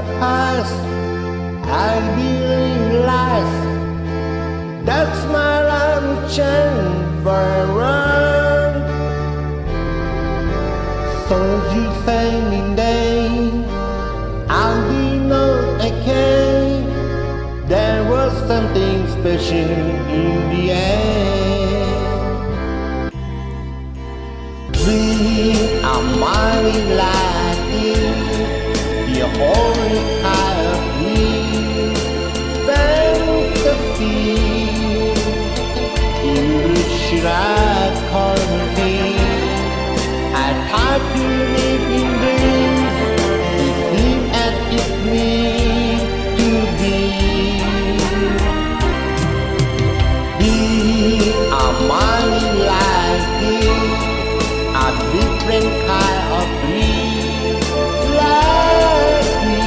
the past, I realize that's my life will change forever. So you saying day, I'll be no again. There was something special in the end. Dream I'm mighty like you, the only kind of me. Fantasy, should I call me? I try to live in dreams, it seems as it means to be. Be a mighty like this, a different kind of dream. Like me,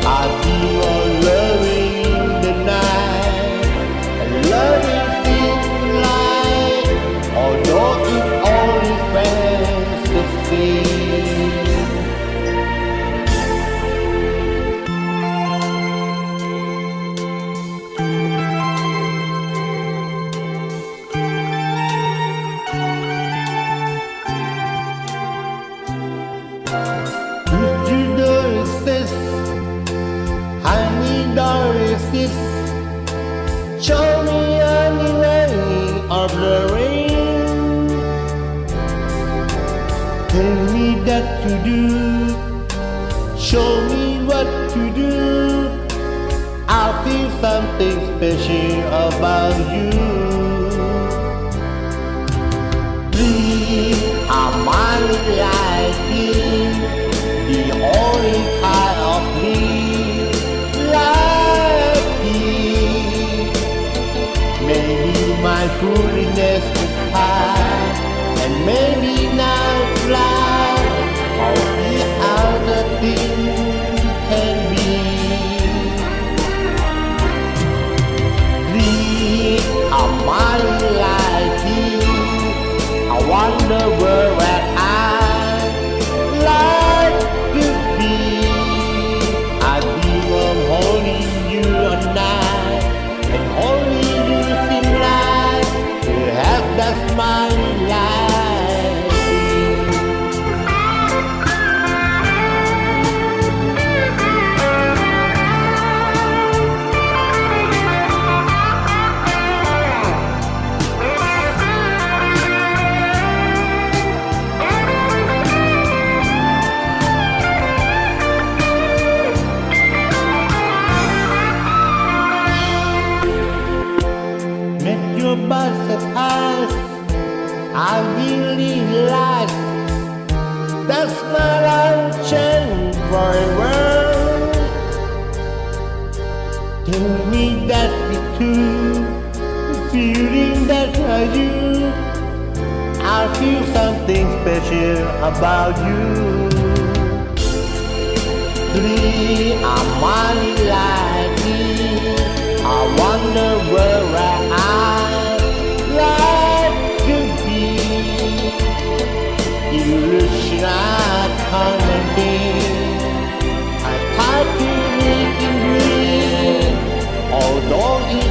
I do all loving the night, and loving although it only fantasy. If you don't exist, honey, don't exist. Show me any way of the rain. Tell me that to do, show me what to do. I feel something special about you. Please, I'm mighty like you, the only kind of me like you. Maybe my foolishness is high, and maybe not fly, or the other thing can be. Please, I'm mighty like you, I wonder where I like to be. I dream of holding you all night, and only you seem like to have that smile life. Make your bus pass, I really like. That's my life change forever. Tell me that it's true, feeling that I you. I feel something special about you. Please, I'm mighty like you, I wonder where I like to be. You should not come and be. I try to live in dream, although it